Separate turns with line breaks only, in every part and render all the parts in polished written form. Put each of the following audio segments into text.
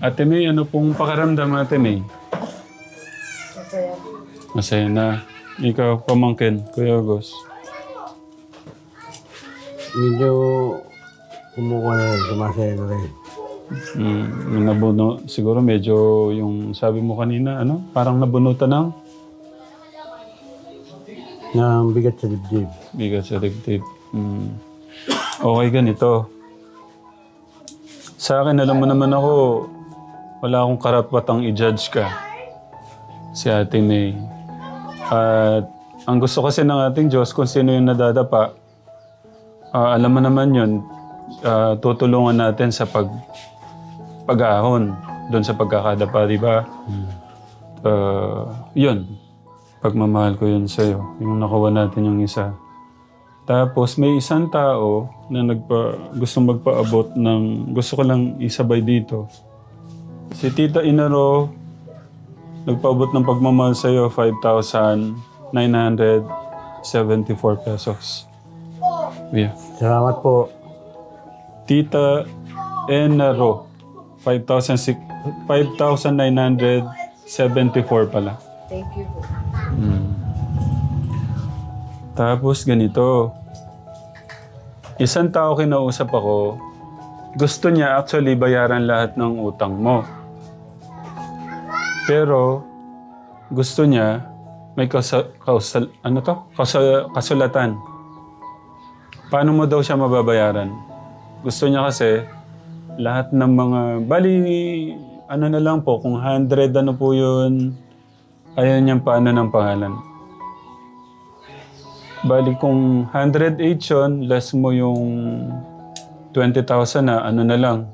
Ate May, ano pong pakiramdam, Ate May?
Masaya.
Masaya na. Ikaw, pamangkin, Kuya August.
Medyo kumukuha na rin, sumasaya na rin.
Nabuno, siguro medyo yung sabi mo kanina, ano? Parang nabunutan ng
Na bigat sa dibdib.
bigat sa dibdib. Okay, ganito. Sa akin, alam mo naman ako, wala akong karapatang i-judge ka. Si Ate May. At ang gusto kasi ng ating Diyos, kung sino yung nadadapa, alam mo naman yun, tutulungan natin sa pag-ahon doon sa pagkakadapa, di ba? Yun. Pagmamahal ko yun sa'yo. Yung nakuha natin yung isa. Tapos may isang tao na gusto magpaabot ng... Gusto ko lang isabay dito. Si Tita Inaro, nagpaabot ng pagmamahal sa'yo, 5,974 pesos. Yeah.
Salamat po.
Tita Enaro, 5,974 pala.
Thank you po.
Tapos ganito. Isang tao kinausap ako, gusto niya actually bayaran lahat ng utang mo. Pero gusto niya may kasulatan. Paano mo daw siya mababayaran? Gusto niya kasi lahat ng mga ano na lang po, kung 100 ano po yun, ayaw niyang paano ng pangalan. Bali kung 108 yun, less mo yung 20,000 na ano na lang.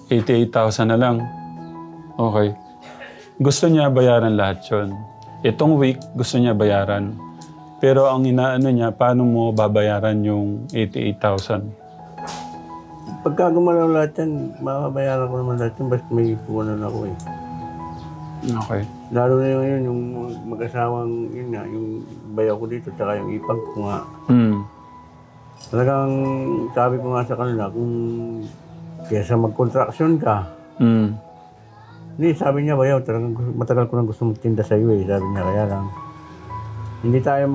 88,000 na lang. Okay. Gusto niya bayaran lahat yun. Itong week, gusto niya bayaran. Pero ang inaano niya, paano mo babayaran yung 88,000?
Pagka gumalaw lahat yan, mababayaran ko naman lahat yan. Basta may ipunan ako eh.
Okay.
Lalo na yung mag-asawang, yun nga, yung bayaw ko dito, tsaka yung ipag ko nga. Talagang sabi ko nga sa kanila, kung kesa mag-contraction ka, hindi, sabi niya, bayaw, talagang matagal ko nang gusto magtinda sa iyo eh. Sabi niya, kaya lang, hindi tayo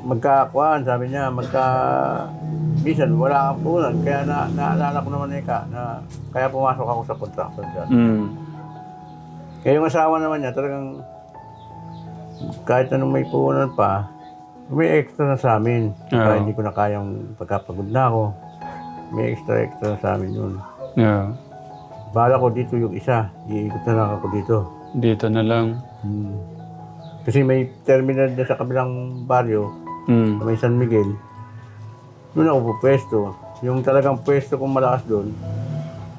magkakuan, sabi niya, bisan, wala kang punan. Kaya naalala ko naman na kaya pumasok ako sa contraction dyan. Kaya yung asawa naman niya, talagang kahit anong may punan pa, may extra na sa amin. Kaya hindi ko na kayang pagkapagod na ako. May extra na sa amin yun.
Yeah.
Bahala ko dito yung isa. Iikot na lang ako dito.
Dito na lang.
Kasi may terminal na sa kabilang baryo, sa may San Miguel. Doon ako pupwesto. Yung talagang pwesto kong malakas doon,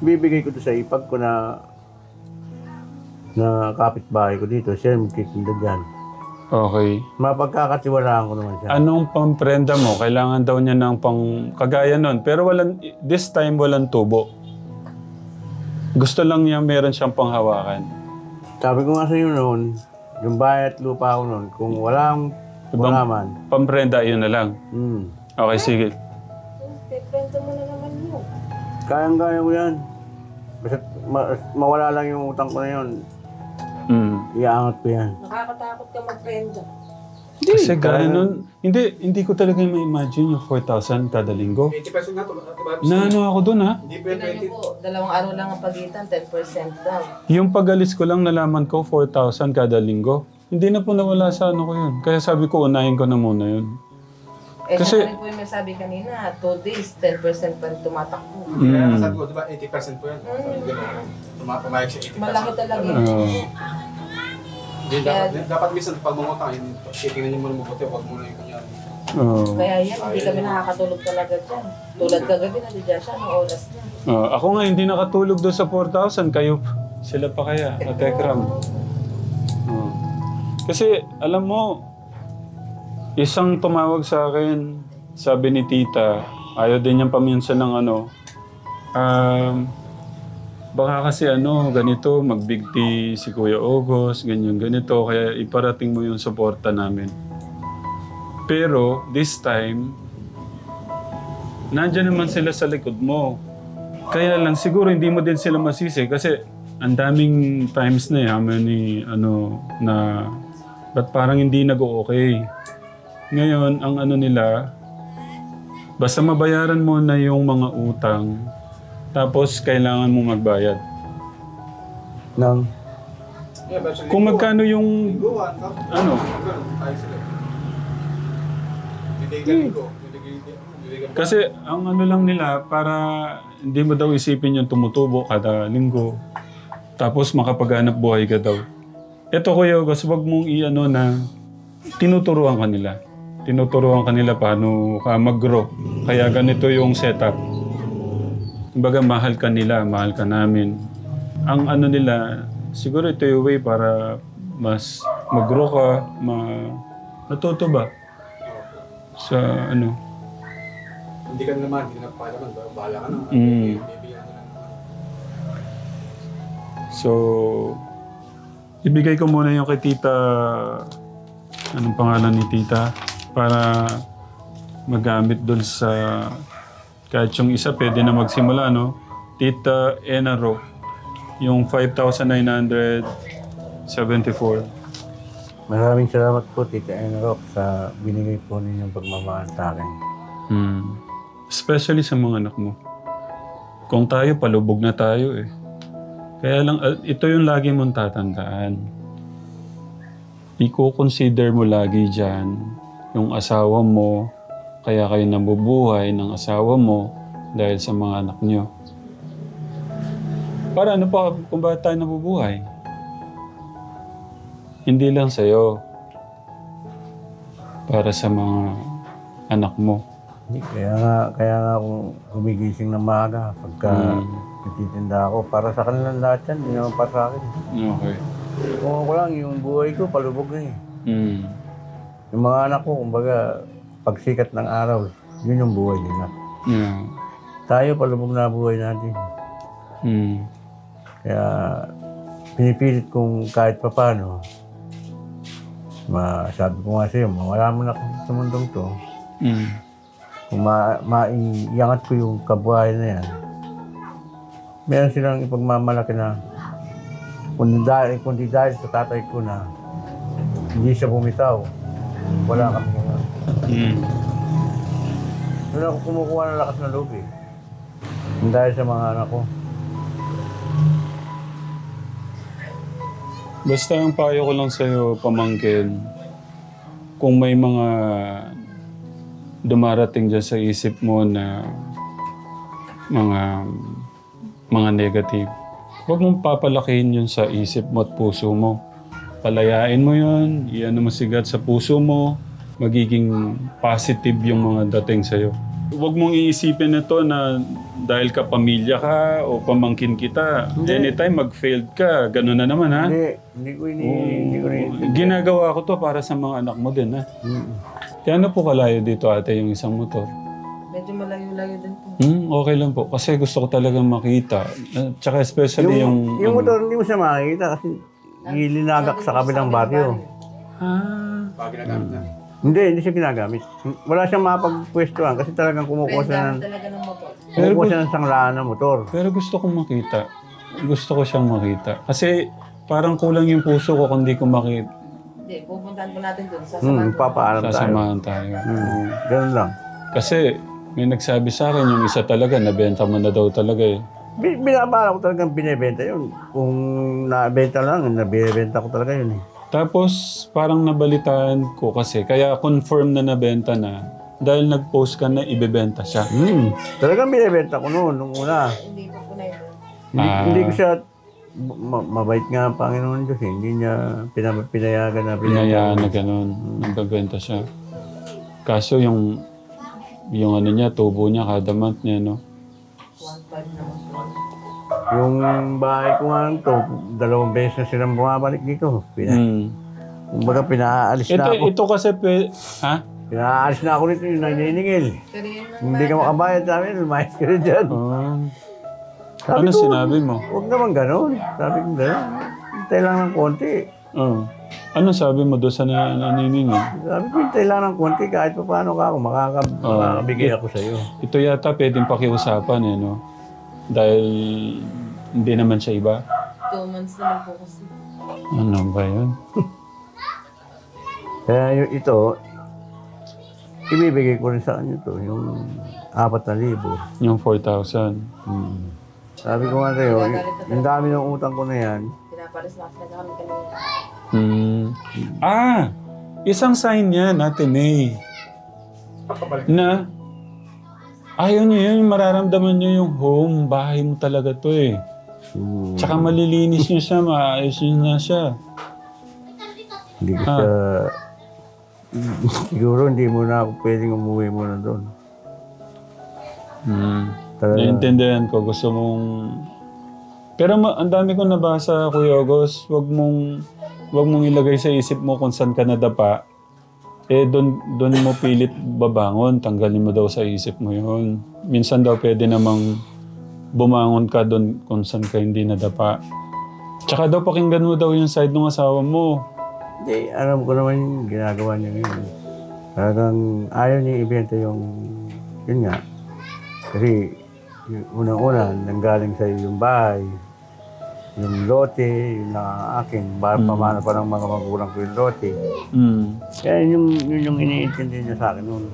bibigay ko doon sa ipag ko na kapitbahay ko dito. Siya yung magtitinda dyan.
Okay.
Mapagkakatiwalaan ko naman siya.
Anong pamprenda mo? Kailangan daw niya ng kagaya nun. Pero this time walang tubo. Gusto lang niya meron siyang panghawakan.
Sabi ko nga sa iyo noon, yung bahay at lupa ko noon, kung wala man.
Pamprenda, yun na lang. Okay, sige.
Pwede mo na naman yun.
Kayang-kaya ko yan. Basta mawala lang yung utang ko na yun. Iaangat ko yan.
Nakakatakot ka mag-prenda.
Kasi gaya nun, hindi ko talaga ma-imagine yung 4,000 kada linggo.
80% na ito.
Ano ako dun ha?
Hindi pa
Tingnan niyo po, 2 araw lang ang pagitan, 10% daw.
Yung pag-alis ko lang nalaman ko 4,000 kada linggo. Hindi na po nawala sa ano ko yun. Kaya sabi ko unahin ko na muna yun.
Kasi po yung may sabi kanina, 2 days, 10% pa rin tumatakbo.
Kaya sabi ko, di ba 80% po yan? Pumayag siya 80%.
Malaki talaga.
Hindi, dapat minsan pag mangutang, titingnan niyo muna mabuti, huwag muna yung kunyari.
Kaya yan, hindi kami nakakatulog talaga dyan. Tulad kagabi, nandiyan siya, ng oras na.
Ako nga hindi nakatulog doon sa 4,000. Kayo, sila pa kaya, Atekram. Kasi alam mo, isang tumawag sa akin, sabi ni tita, ayaw din niyang paminsan ng baka kasi ganito, mag-big tea si Kuya August, ganito, kaya iparating mo yung suporta namin. Pero, this time, nandyan naman sila sa likod mo. Kaya lang siguro hindi mo din sila masisi kasi ang daming times na na ba't parang hindi nag-okay. Ngayon, ang ano nila, basta mabayaran mo na yung mga utang, tapos kailangan mo magbayad.
Nang,
Yeah, but sa
Kung magkano yung,
lingguan, tapos
ano?
ganun, tayo sila. Liligan.
Kasi ang ano lang nila, para hindi mo daw isipin yung tumutubo kada linggo, tapos makapaghanap buhay ka daw. Ito Kuya August, wag mong i-ano na tinuturuan ka nila. Tinuturuan ka nila paano ka mag-grow. Kaya ganito yung setup. Kumbaga mahal ka nila, mahal ka namin. Ang ano nila, siguro ito yung way para mas mag-grow ka, natuto ba? Sa ano?
Hindi ka naman, hindi na palaman. Bahala ka na.
Mm.
Bibigyan ka na.
So, ibigay ko muna yung kay Tita, anong pangalan ni Tita? Para magamit doon sa, kahit yung isa pwede na magsimula, no? Tita Enaro, yung 5,974.
maraming salamat po, Tita Enrock, sa binigay po ninyong pagmamahal sa akin.
Especially sa mga anak mo. Kung tayo, palubog na tayo eh. Kaya lang, ito yung lagi mong tatandaan. I-consider mo lagi dyan yung asawa mo, kaya kayo nabubuhay ng asawa mo dahil sa mga anak nyo. Para ano pa kung bakit tayo nabubuhay? Hindi lang sa'yo. Para sa mga anak mo.
Hindi, kaya nga ako gumigising ng maaga pagka nagtitinda ako. Para sa kanilang lahat yan, hindi naman para sa akin.
Okay.
Kung ako lang, yung buhay ko, palubog na eh.
Mm.
Yung mga anak ko, kumbaga, pagsikat ng araw, yun yung buhay nila.
Yeah.
Tayo, palubog na buhay natin.
Mm.
Kaya, pinipilit kong kahit papano, sabi ko nga sa'yo, mawala mo na sa mundong to.
Mm.
Kung maiangat ko yung kabuhayan na yan, meron silang ipagmamalaki na kung di dahil sa tatay ko na hindi siya bumitaw, wala kami ngayon. Doon ako kumukuha ng lakas ng loob eh. Dahil sa mga anak ko.
Basta ang payo ko lang sa'yo, pamangkin, kung may mga dumarating dyan sa isip mo na mga negative, huwag mong papalakihin yun sa isip mo at puso mo. Palayain mo yun, iyan mo sigat sa puso mo, magiging positive yung mga dating sa'yo. Huwag mong iisipin ito na dahil ka pamilya ka o pamangkin kita, anytime mag-failed ka, gano'n na naman ha?
Hindi ko rin.
Ginagawa ko to para sa mga anak mo din ha? Kaya ano po kalayo dito ate yung isang motor?
Medyo malayo-layo din po.
Okay lang po. Kasi gusto ko talagang makita. Tsaka especially yung...
Yung motor, hindi mo siya makikita kasi ilinagak sa kabilang baryo.
Pag ginagamit na.
Hindi siya ginagamit. Wala siyang mapagpwestuhan kasi talagang kumukuha siya
Talaga ng motor.
ng sanglaan ng motor.
Pero gusto kong makita. Gusto ko siyang makita. Kasi parang kulang yung puso ko kung di ko makita.
Hindi, pupuntahan po natin doon. Sasamahan po.
Papaalam tayo.
Sasamahan tayo.
Ganun lang.
Kasi may nagsabi sa akin yung isa talaga, nabenta mo na daw talaga eh.
Binabala ko talagang binibenta yun. Kung nabenta lang, nabibenta ko talaga yun eh.
Tapos parang nabalitaan ko kasi, kaya confirm na nabenta na dahil nag-post ka na ibebenta siya.
Talagang binibenta ko noon, nung una.
Hindi po po na yun.
Hindi ko siya, mabait nga ang Panginoon Diyos eh. Hindi niya pinayagan na
Pinayaan na gano'n, nagbebenta siya. Kaso yung ano niya, tubo niya kada month niya, no?
1.5 naman po.
Yung bahay ko nga to, 2 beses na silang bumabalik dito. Kumbaga pinaalis na ako.
Ito kasi, ha?
Pinaalis na ako nito yung naniningil.
Pero yun lang.
Hindi ka makabayad sa amin, lumayas ka rin dyan. Sabi
Ano
ko,
sinabi mo?
huwag naman ganun. Sabi ko gano'n. Hintay lang ng konti.
Ano sabi mo doon sa naniningin?
Sabi ko, hintay lang ng konti kahit pa paano ka ako, makakabigay ako sa'yo.
Ito yata pwedeng pakiusapan eh, no? Dahil hindi naman siya iba.
2 months naman po kasi.
Ano ba yun?
Kaya ito, ibibigay ko rin sa kanya to, yung 4,000.
Yung 4,000.
Sabi ko nga sa'yo, yung dami ng utang ko na yan,
Pinapalis na kasi na kami kanina.
Isang sign yan, Ate May. Na ayaw niyo yun, mararamdaman niyo yung home, bahay mo talaga to eh. Tsaka malilinis niyo siya, maayos niyo na siya.
hindi ko siya, siguro hindi mo na ako pwedeng umuwi muna doon. Talaga.
Naiintindihan ko, gusto mong... Pero ang dami kong nabasa, Kuya August, wag mong ilagay sa isip mo kung saan ka nadapa. Doon mo pilit babangon, tanggalin mo daw sa isip mo yun. Minsan daw pwede namang bumangon ka doon kung saan ka hindi nadapa. Tsaka daw pakinggan mo daw yung side ng asawa mo.
Hindi, alam ko naman yung ginagawa niya ngayon. Talagang ayaw niya ibenta yung, yun nga. Kasi yung unang-una, nanggaling sa'yo yung bahay, yung lote, yung nakaakin, pamana pa ng mga magulang ko yung lote. Kaya yun yung iniintindi niya sa akin noon.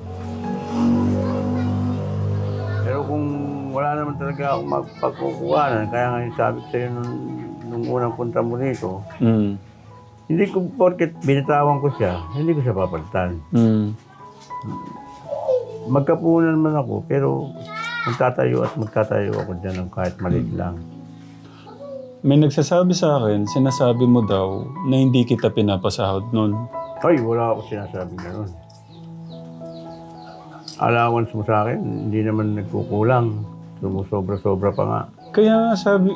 Pero kung wala naman talaga akong magpagkukuhanan, kaya nga yung sabi ko sa'yo nung unang punta mo dito, hindi ko, porket binitawan ko siya, hindi ko siya papalitan. Magkapunan man ako, pero magtatayo ako dyan ng kahit maliit lang.
May nagsasabi sa akin, sinasabi mo daw na hindi kita pinapasahod nun.
Ay, wala ako sinasabing gano'n. Allowance mo sa akin, hindi naman nagkukulang. Sumusobra-sobra pa nga.
Kaya sabi,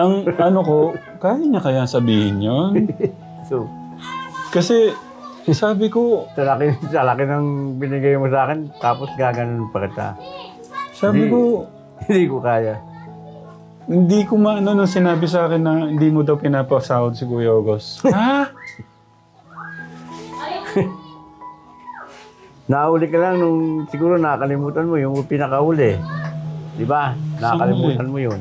ang ano ko, kaya niya kaya sabihin yun?
So,
Kasi sabi ko,
sa laki ng binigay mo sa akin, tapos gaganon pa kita.
sabi ko,
Hindi ko kaya.
hindi ko maano nung sinabi sa akin na hindi mo daw pinapasahod si Kuya August. Ha?
Nahuli ka lang nung siguro nakakalimutan mo yung pinakauli. Di ba? Nakakalimutan mo yun.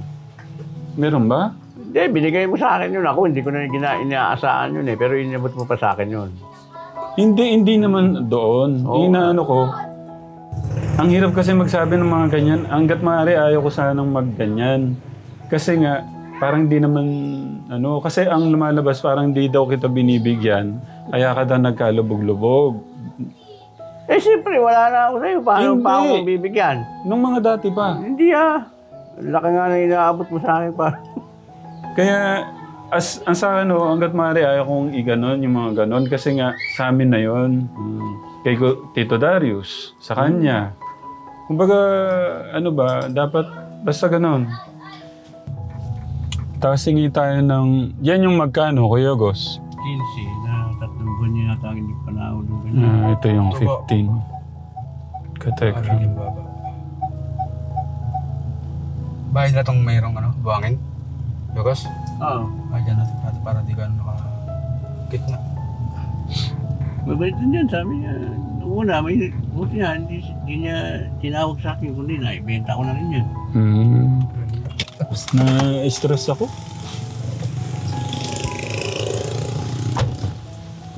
Meron ba?
Hindi, binigay mo sa akin yun. Ako, hindi ko na inaasahan yun eh. Pero inabot mo pa sa akin yun.
Hindi naman doon.
Oo.
Inaano ko. Ang hirap kasi magsabi ng mga ganyan. Hanggat maaari ayaw ko sanang magganyan. Kasi nga, parang di naman, kasi ang lumalabas parang di daw kita binibigyan. Kaya ka daw nagkalubog-lubog.
Eh, siyempre, wala na ako sa'yo. Paano
Hindi.
pa ako bibigyan?
Nung mga dati pa.
Hindi ah. Laki nga na inaabot mo sa akin pa.
Kaya, ang sa akin, hanggat maaari ayaw kong iganon yung mga ganon. Kasi nga, sa amin na yon. Kay Tito Darius, sa kanya. Kumbaga, dapat, basta ganon. Tapos hingi tayo ng, yan yung magkano, Kuya Gos?
15 na 3 buwan niya nata hindi pa naulog.
Ito yung 15. Katek.
Bahay na itong mayroong buhangin? Yugos?
Oo.
Ay, dyan natin para di gano'n nakagitna.
Mabait din yan, sabi niya. Noong una, buti niya, hindi niya tinawag sa akin, kundi naibenta ko na rin yan.
Tapos na-stress ako.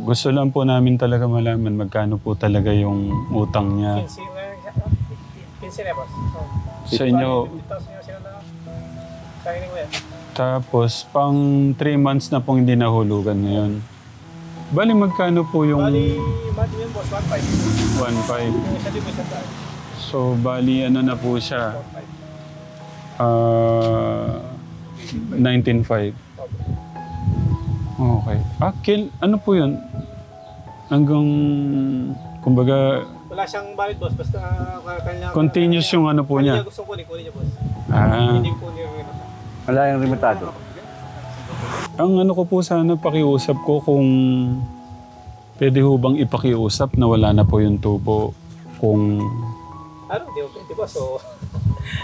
Gusto lang po namin talaga malaman magkano po talaga yung utang niya.
15 na, boss.
Sa inyo,
15,000 sila na. Kainin ko yan.
tapos pang 3 months na pong hindi nahulugan ngayon. Bali magkano po yung
Bali, monthly yun, boss, 1.5.
1.5?
Yung isa din, isa tayo.
So bali na po siya. 19.5. Okay. Ano po yun? Hanggang, kumbaga,
Wala siyang valid, boss. Basta kanya...
continuous yung ano po niya.
Kanya gustong kunin niya, boss. Hindi ko niya yung
Wala yung limitado.
Ang ano ko po sana pakiusap ko kung pwede ho bang ipakiusap na wala na po yung tubo. Kung
Hindi ko pwede, boss. So,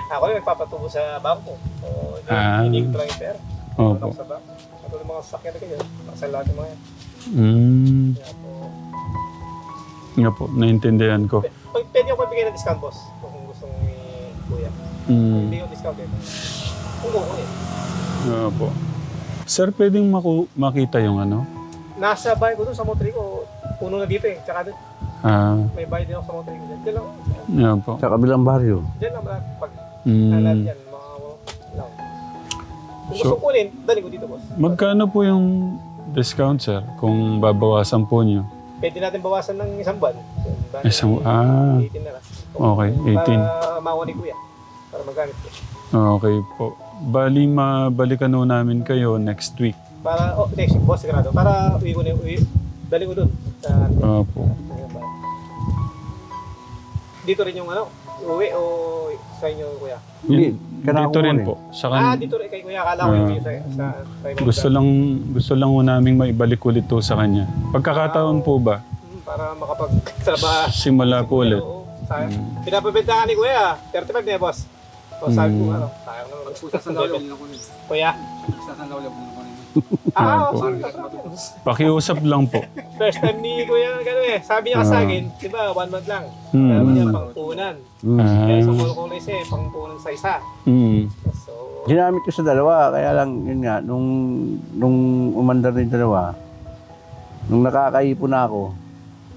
ako yung nagpapatubo sa bangko. So, hindi ko lang yung pera.
Opo.
Sa bangko. Ito yung mga sasakyan na ganyan. Nakasal lahat yung mga yan. Kaya po...
Nga po, naintindihan ko.
Pwede ako magbigay ng discount, boss. Kung gustong kuya.
Mm.
Hindi yung discount eh. Kung kukunin.
Opo. Sir, pwedeng makita yung ano?
Nasa bahay ko doon sa Montreal ko, puno na dito eh. Tsaka doon, may bahay din ako sa Montreal. Diyan lang.
Opo.
Sa kabilang baryo.
Diyan lang malapit. Pag
Mm.
alam yan, mga lang. Kung gusto ko kunin, dali ko dito, boss.
Magkano po yung discount, sir? Kung babawasan po nyo?
Pwede natin bawasan ng isang buwan.
Isang,
18 na lang.
Okay, 18.
Para makuha ni kuya. Para magamit ko.
Okay po. Bali, mabalikan ho namin kayo next week.
Para, next week, boss, sigurado. Para uwi ko dali ko doon.
Opo.
Dito rin yung ano, uwi o sa inyo, kuya?
Hindi.
Dito rin po. Sa
Dito rin kay kuya. Akala ko yung
gusto lang ho namin maibalik ulit to sa kanya. Pagkakataon po ba?
Para makapagtrabaho.
Simula po ulit.
Oo, sayang. Pinapabentahan ni kuya, 35 na boss. O sabi ko, ano, sayang naman.
Pusa sa lawlab na kunin.
Kuya?
Pusa sa lawlab na kunin.
Pakiusap lang po.
First time ni kuya, gano'n eh. Sabi niya sa akin, di ba, 1 month lang.
Hmm.
Sabi niya, pangpunan. Kaya sa mall ko na isa eh, pangpunan sa isa. So,
Ginamit ko sa dalawa, kaya lang, yun nga, nung umandar na yung dalawa, nung nakakaipon na ako,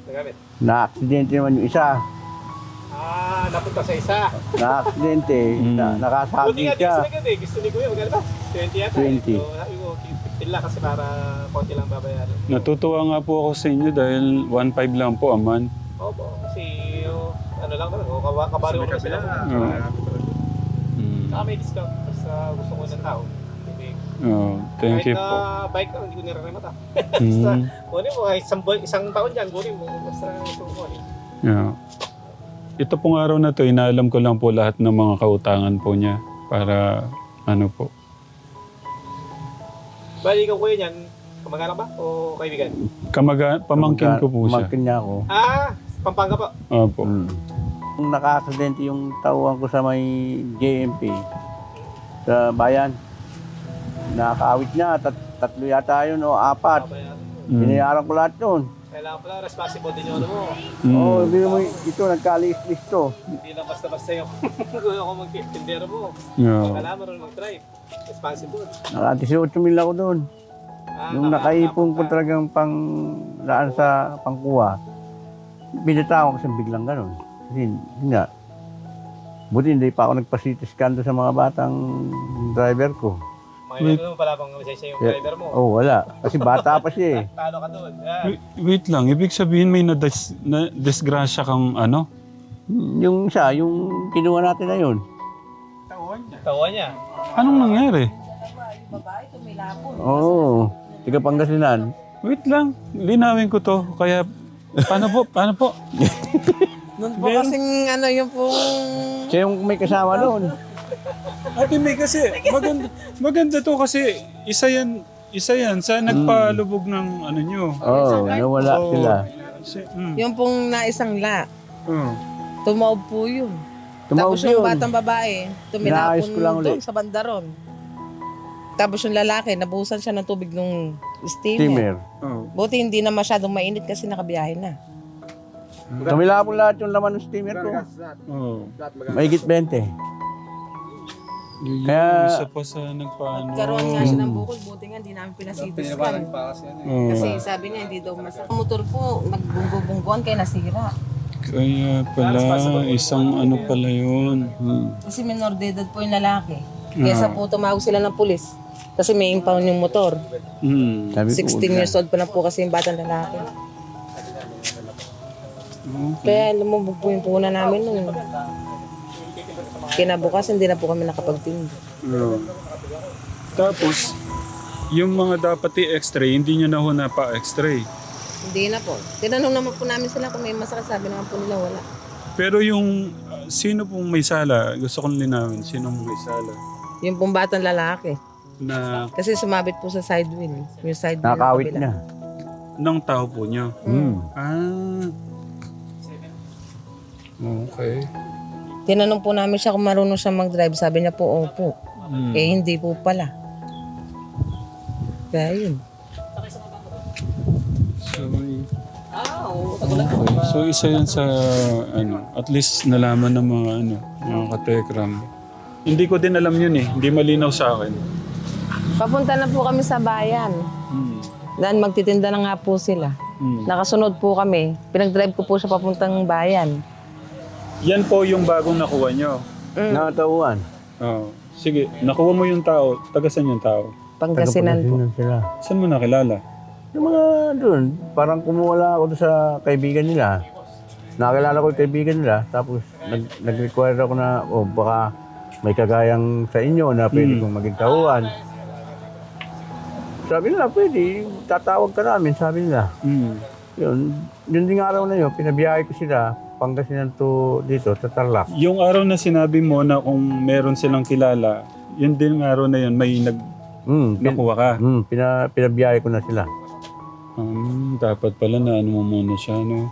nagamit.
na-aksidente naman yung isa.
Napunta sa isa.
Na-aksidente,
Buti
nakasagi
nga,
siya.
gusto ni kuya, magkano ba? 20 yata.
20.
So, sabi ko, pila kasi para konti lang babayaran.
Natutuwa nga po ako sa inyo dahil 1.5 lang po a month.
Opo, kasi ano lang naman, kabari ko na sila. Saka may discount sa gusto ko ng tao.
Thank you
Kahit
po.
na bike lang, hindi ko nire-remata.
Mm.
Kunin mo, kahit isang taon dyan, kunin mo. Basta gusto ko kunin.
Yeah. Ito pong araw na to, inaalam ko lang po lahat ng mga kautangan po niya para ano po.
Bali ikaw kuya niyan, kamag-anak ba o kaibigan?
Pamangkin ko po siya.
Pamangkin niya ako.
Pampanga pa.
Opo.
Nung naka-aksidente yung tauhan ko sa may JMP, sa bayan, nakakawit niya, tatlo yata yun o 4. Binayaran ko lahat yun.
Kailangan pala, responsible din yung ano mo.
Oo, hindi mo ito, nagkalis-lis to.
Hindi lang basta-basta yung kung ako mag-tindero mo.
Yeah.
Kailangan mo rin mag-drive. Responsible.
Naka-18,000 ako doon. Nung nakaipon ko talagang laan sa pangkuha, binatawan ko sa biglang ganun. Kasi yun nga, buti hindi pa ako nagpa-CT scan doon sa mga batang driver ko.
Mga ilan mo pala pang lisensya yung driver mo.
Oh, wala. Kasi bata pa siya eh.
Paano ka doon?
Wait lang, ibig sabihin may na-disgrasya kang ano?
Yung isa, yung kinuha natin na yun.
Tawa niya.
Anong nangyari?
Yung babae, tumilapon.
Oo, tiga Pangasinan.
Wait lang, linawin ko to. Kaya, paano po? Paano po?
Noon po kasing ano yung pong...
Siya yung may kasama doon.
Ate May, kasi maganda to kasi isa yan sa nagpalubog ng ano nyo.
Oo, nawala
Oo.
sila.
Yung pong naisang la.
Oh.
Tumaob po yun.
Tumawag
Tapos yung
yun.
batang babae,
Inaayos
tumilapon
ko lang
doon
ulit.
sa bandaron. Tapos yung lalaki, nabuhusan siya ng tubig nung steamer.
Steamer.
Oh.
Buti hindi na masyadong mainit kasi nakabiyahe na.
Tumilapon lahat yung laman ng steamer ko.
Oh.
Mahigit 20.
Yung
Kaya-
isa pa sa nagpaano.
Karoon nga siya ng bukol, buti nga hindi namin pinasitiskan.
pa kasi ano eh.
Oh.
Kasi sabi niya hindi daw masakit. Ang motor po, nagbunggo-bungguan kaya nasira.
Kaya pala, isang ano pala yun.
Kasi minor de edad po yung lalaki. Kaya sa po tumawag sila ng pulis. Kasi may impound yung motor.
Hmm.
Sabi ko,
16 years old pa na po kasi yung batang lalaki. Kaya lumubog po yung puhunan namin nung kinabukas, hindi na po kami nakapagtinda.
Oh. Tapos, yung mga dapat i-x-ray, hindi nyo na ho pa-x-ray.
Hindi na po. Tinanong naman po namin sila kung may masakit. Sabi naman po nila wala.
Pero yung, sino pong may sala? Gusto kong linawin, sino may sala?
Yung pong batang lalaki.
Na,
Kasi sumabit po sa side wheel. Yung side wheel
nakakawit
kabila.
na.
ng tao po niya. Ah. Okay.
Tinanong po namin siya kung marunong siya mag-drive. Sabi niya po, opo. Eh, hindi po pala. Kaya yun.
So, Okay. So isa yan sa at least nalaman ng mga katekram. Hindi ko din alam yun eh. Hindi malinaw sa akin.
Papunta na po kami sa bayan. Dan magtitinda na nga po sila. Nakasunod po kami. Pinag-drive ko po siya papuntang bayan.
Yan po yung bagong nakuha nyo.
Nakatauhan.
Oh. Sige, nakuha mo yung tao. Taga saan yung tao?
Pangasinan po.
Sila.
Saan mo nakilala?
Yung mga doon, parang kumuwala ako doon sa kaibigan nila. Nakilala ko yung kaibigan nila, tapos nag-require ako na, baka may kagayang sa inyo na pwede kong maging tauhan. Sabi nila, pwede, tatawag ka namin, sabi nila. Yun ding araw na yun, pinabiyahe ko sila, Pangasinan to dito, sa Tarlac.
Yung araw na sinabi mo na kung meron silang kilala, yun din yung araw na yun, may nakuha ka.
Pinabiyahe ko na sila.
Dapat pala na ano mo muna siya, no?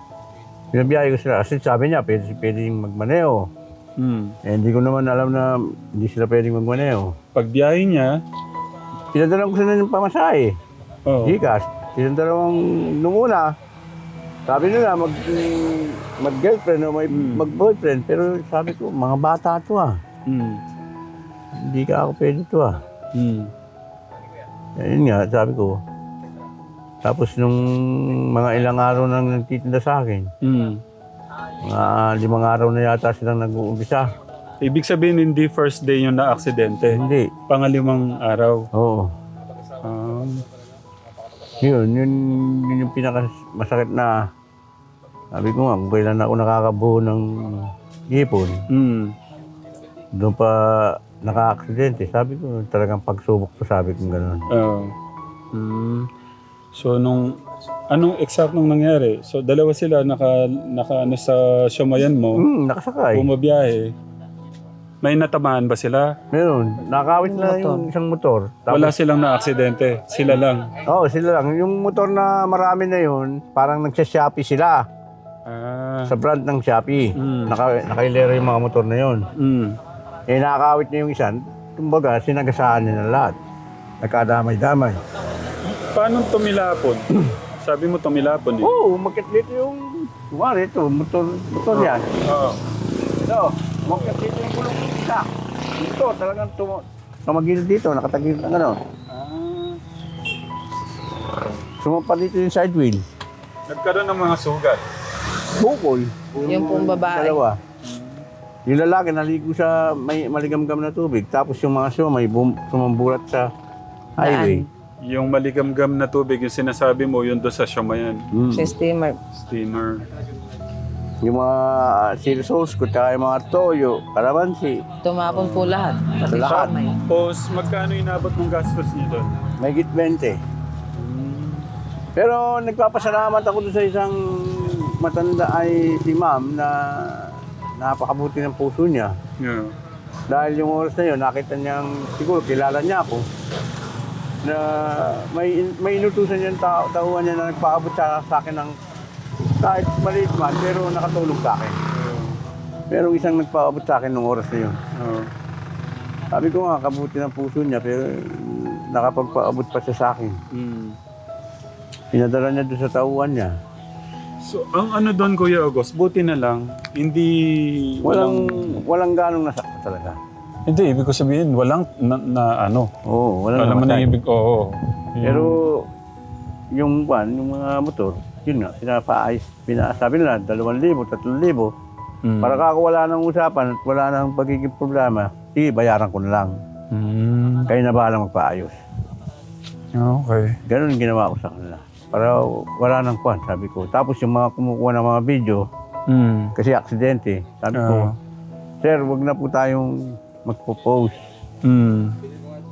Pinabiyahe ko sila, kasi sabi niya, pwedeng magmaneo. Eh, hindi ko naman alam na hindi sila pwedeng magmaneo.
Pagbiyahe niya,
Pinadalang ko sila ng pamasahe. Gikas. Pinadalang nung una, sabi nila mag-girlfriend o mag-boyfriend. Pero sabi ko, mga bata to Hindi ka ako pwede to Ayun nga, sabi ko. Tapos nung mga ilang araw nang nagtitinda sa akin, mga 5 araw na yata silang nag-uumpisa.
Ibig sabihin hindi first day yung na-aksidente.
Hindi.
Pangalimang araw.
Oo. Yun yung pinakamasakit na sabi ko nga, kung kailan ako nakakabuo ng ipon, doon pa naka-aksidente. Sabi ko, talagang pagsubok to, sabi ko gano'n.
So, anong eksaktong nangyari? So, dalawa sila naka sa Siamayan mo,
nakasakay.
bumabiyahe. May natamaan ba sila?
Meron. Nakawit na yung isang motor.
Wala silang na-aksidente. Sila lang.
Oo, sila lang. Yung motor na marami na yun, parang nagsya-Shopee sila. Sa brand ng Shopee. Nakailera yung mga motor na yun. Eh, nakakawit na yung isa. Kumbaga, sinagasahan niya na lahat. Nagkadamay-damay.
Paano tumilapon? Sabi mo tumilapon eh.
Oo, makit dito yung... Kumari ito, motor yan.
Oo.
Ito, makit dito yung gulong ng isa. Ito, talagang tumagil dito, nakatagil na gano'n. Sumapa dito yung side wheel.
Nagkaroon ng mga sugat.
Bukol.
Yung pong babae.
Dalawa. Yung lalaki naligo sa may maligamgam na tubig. Tapos yung mga may sumambulat sa highway.
Yung maligamgam na tubig, yung sinasabi mo, yun doon sa Siamayan.
Sa steamer.
Steamer.
Yung mga chili sauce ko, tsaka yung mga toyo, kalamansi.
Tumapon po lahat. Pati
Lahat.
siomay.
Tapos, magkano inabot mong gastos niyo doon?
May git 20. Pero nagpapasalamat ako doon sa isang matanda ay si ma'am na napakabuti ng puso niya.
Yeah.
Dahil yung oras na yun, nakita niyang, siguro kilala niya ako, na may inutusan niyang tauhan niya na nagpaabot sa akin ng kahit maliit man, pero nakatulog sa akin. Merong isang nagpaabot sa akin nung oras na yun. Sabi ko nga, kabuti ng puso niya, pero nakapagpaabot pa siya sa akin. Pinadala niya doon sa tauhan niya.
So, ang ano doon, Kuya August, buti na lang, hindi...
Walang ganong nasakta talaga.
Hindi, ibig ko sabihin, walang ano.
Oo, walang
Alam mo na
namatay.
ibig, oo.
Pero yung mga motor, yun nga, pinapaayos. Sabi nila, 2,000, 3,000. Para kako wala nang usapan at wala nang pagiging problema, sige, bayaran ko na lang. Kayo na bahalang magpaayos.
Okay.
Ganun ang ginawa ko sa kanila. Para wala nang kwan, sabi ko. Tapos yung mga kumukuha ng mga video, kasi aksidente, sabi ko, sir, wag na po tayong magpo-post.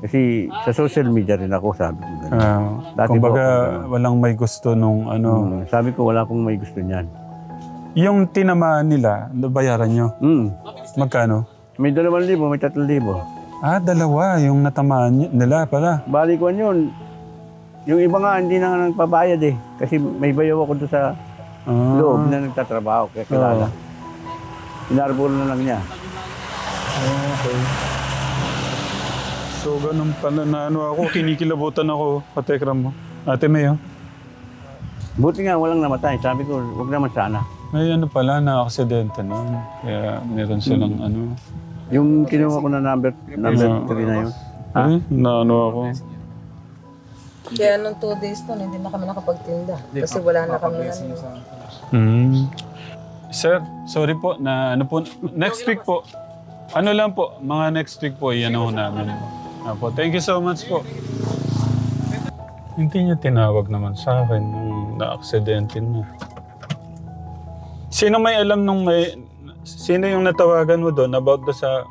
Kasi sa social media rin ako, sabi ko.
Kumbaga, walang may gusto nung ano.
Sabi ko, wala akong may gusto niyan.
Yung tinamaan nila, bayaran nyo? Magkano?
May 2,000, may 3,000.
Dalawa yung natamaan nila pala.
Balik ko yun. Yung iba nga, hindi na nga nagpabayad eh. Kasi may bayaw ako doon sa loob na nagtatrabaho. Kaya kilala. Inarbol na lang niya.
Okay. So, ganun pala na ano ako, kinikilabutan ako, katekram mo. Ate Mayo.
Buti nga walang namatay. Sabi ko, wag naman sana.
May ano pala, na-aksidente nun. Kaya meron silang ano.
Yung kinuha ko na number 3 na yun.
Ay, naano ako.
Kaya nung 2 days to, hindi na kami nakapagtinda. Kasi wala na kami
Sir, sorry po na ano po, next week po. Ano lang po, mga next week po, yan ho namin. Apo, thank you so much po. Hindi niya tinawag naman sa akin nung na-aksidente na. Sino may alam nung sino yung natawagan mo doon about sa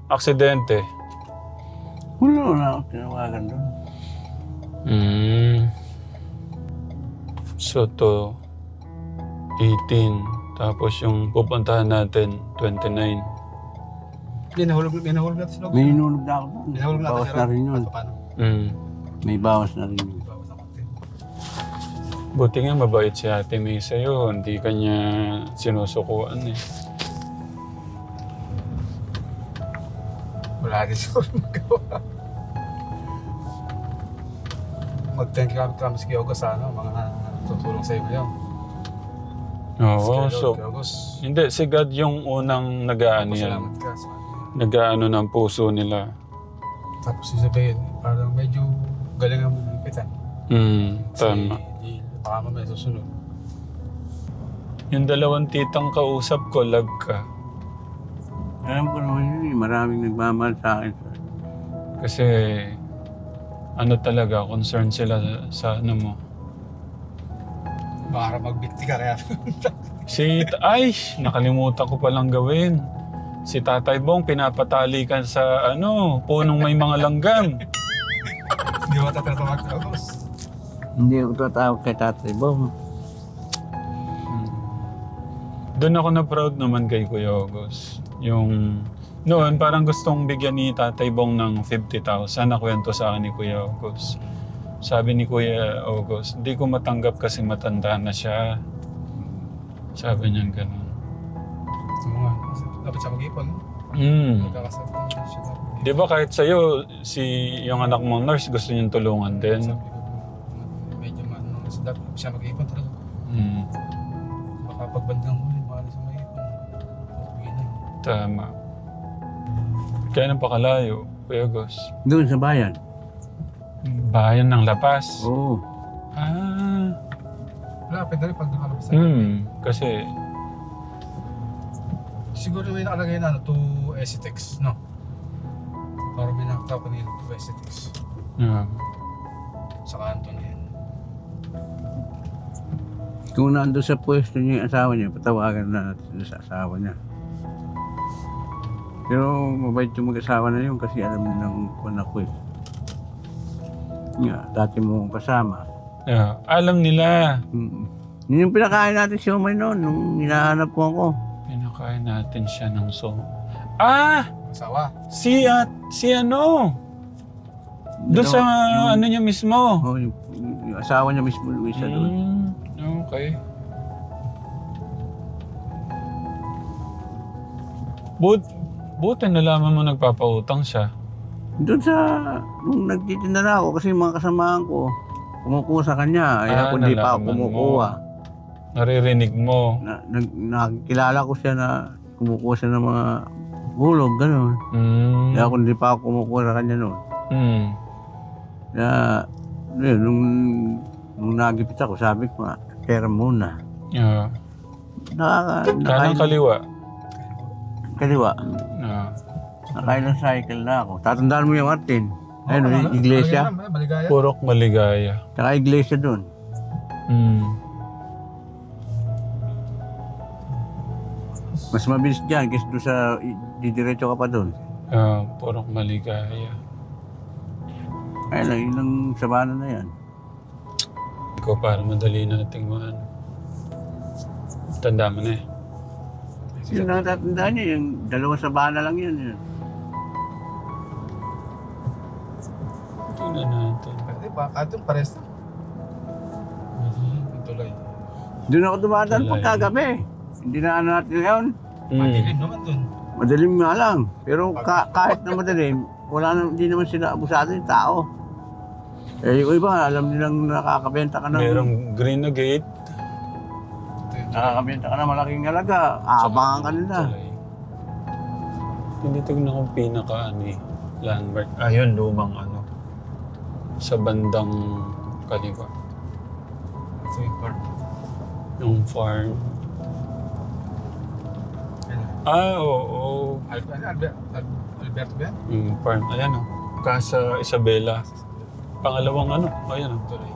aksidente?
Wala na ako tinawagan doon.
So to 18, tapos yung pupuntahan natin 29.
Nahulog natin si Log.
May hinulog na ako doon.
Nahulog natin
Bawas
si
na
Log.
rin yun.
Paano?
May bawas na rin yun.
Bawas na konti.
Buti nga mabait si Ate May sa'yo, hindi kanya sinusukuan eh.
Wala din siguro magawa. Mag-thank you kami sa Kiyogos sa mga tutulong sa iyo ngayon.
Oo,
Si
so
Kiyogos,
hindi, si God yung unang nag-aano yan.
salamat ka sa kanya.
Nag-aano ng puso nila.
Tapos sasabihin, parang medyo galing ang maglipitan.
Tama.
Baka mamaya susunod.
Yung dalawang titang kausap ko, lag ka.
Alam ko naman yun, maraming nagmamahal sa akin.
Kasi ano talaga, concern sila sa ano mo.
Baka magbikti ka kaya.
Ay, nakalimutan ko palang gawin. Si Tatay Bong, pinapatali ka sa punong may mga langgam.
Hindi mo tatatawag sa Kiyogos.
Hindi ako tatawag kay Tatay Bong.
Doon ako na proud naman kay Kuya August. Yung noon parang gustong bigyan ni Tatay Bong ng 50,000 na kwento sa akin ni Kuya August. Sabi ni Kuya August, hindi ko matanggap kasi matanda na siya. Sabi niya gano'n.
So nga, dapat siya mag-ipon. Magkakasal siya.
Di ba kahit sa'yo, yung anak mong nurse gusto niyang tulungan din?
Sabi ko, medyo dapat siya mag-ipon talaga. Baka pagbandang huli, mahal sa mag-ipon. Uwi na.
Tama. Kaya nang pakalayo, Kuya August.
Doon sa bayan.
Bayan ng Lapas.
Oo.
Lapit na rin pag nakalabas.
Kasi
Siguro may nakalagay na to Esitex, no? Para may nakataw ko nila to Esitex. Sa kanto na yan.
Kung nandun sa pwesto niya yung asawa niya, patawagan na natin sa asawa niya. Pero mabait yung mag-asawa na yun kasi alam ng kung ako eh. Nga, dati mo akong kasama.
alam nila.
Yun yung pinakain natin si Umay noon, nung hinahanap ko ako.
Pinakain natin siya ng
Asawa.
Si ano? Doon sa ano niya mismo.
Oh, yung asawa niya mismo, Luisa, doon.
Okay. Buti nalaman mo nagpapautang siya.
Doon sa, nung nagtitinda na ako, kasi mga kasamahan ko, kumukuha sa kanya, ay ako di pa ako
nalaman
kumukuha.
Naririnig mo.
Nakikilala ko siya na kumukuha siya ng mga hulog, gano'n. Kaya ako di pa ako kumukuha sa kanya noon. Kaya, yun, nung nagipit ako, sabi ko nga, pera muna.
Kanang kaliwa.
Kaliwa. Nakailang cycle na ako. Tatandaan mo yung Martin. Ayun, iglesia.
Maligaya.
Purok Maligaya.
Tsaka iglesia doon. Mas mabilis dyan kasi doon sa didiretso ka pa doon.
Purok Maligaya.
Ayun lang, ilang sabana na yan.
Ikaw para madali nating maano. Tanda mo na eh.
Yung natatandaan niya, yung dalawang sabana lang yun.
Tingnan natin.
Pwede ba? Atong pares na. Tuloy.
Doon ako dumadaan pagkagabi. Hindi na ano natin ngayon.
Madilim naman dun.
Madalim nga lang. Pero kahit na madalim, hindi naman sila abusado yung tao. Eh, yung iba, alam nilang nakakabenta ka ng...
Merong green na gate.
Nakakabenta ka ng malaking halaga. Aabangan ka nila.
Tinitignan kong landmark. Ayun, lumang ano. Sa bandang kaliwa.
Ito yung park.
Yung farm. Oo.
Alberto ba yan?
Yung farm. Ayan o. Casa Isabela. Pangalawang ano. Ayan o.
Tuloy.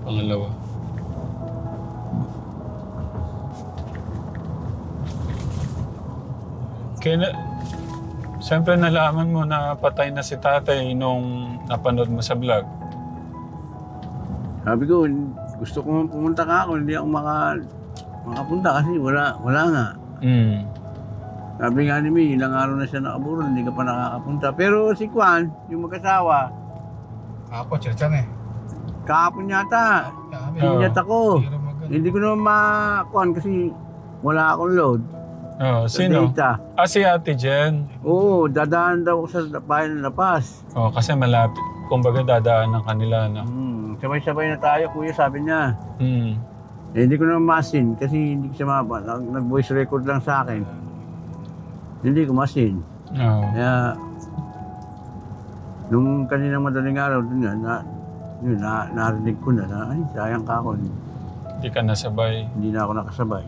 Pangalawa. Kaya na, siyempre nalaman mo na patay na si tatay nung napanood mo sa vlog.
Sabi ko, gusto ko pumunta ka ako, hindi ako makapunta kasi wala nga.
Mm.
Sabi nga ni Mi, ilang araw na siya nakaburol, hindi ka pa nakakapunta. Pero si Kwan, yung mag-asawa,
Ako, Chirchan eh.
kahapon yata, inyat ako. Hindi ko naman makuan kasi wala akong load.
Oh,
Sa
sino?
data.
Si Ate Jen.
Oo, dadaan daw ako sa bayan ng Lapas.
Oh, kasi malapit. Kumbaga dadaan ng kanila na.
Sabay-sabay na tayo, kuya, sabi niya.
Mm.
Eh, hindi ko naman masin kasi hindi ko siya mapa. Nag-voice record lang sa akin. Hindi ko masin.
Oh.
Kaya, nung kaninang madaling araw, dun nga, narinig ko na, ay, sayang ka ako.
Hindi ka nasabay.
Hindi na ako nakasabay.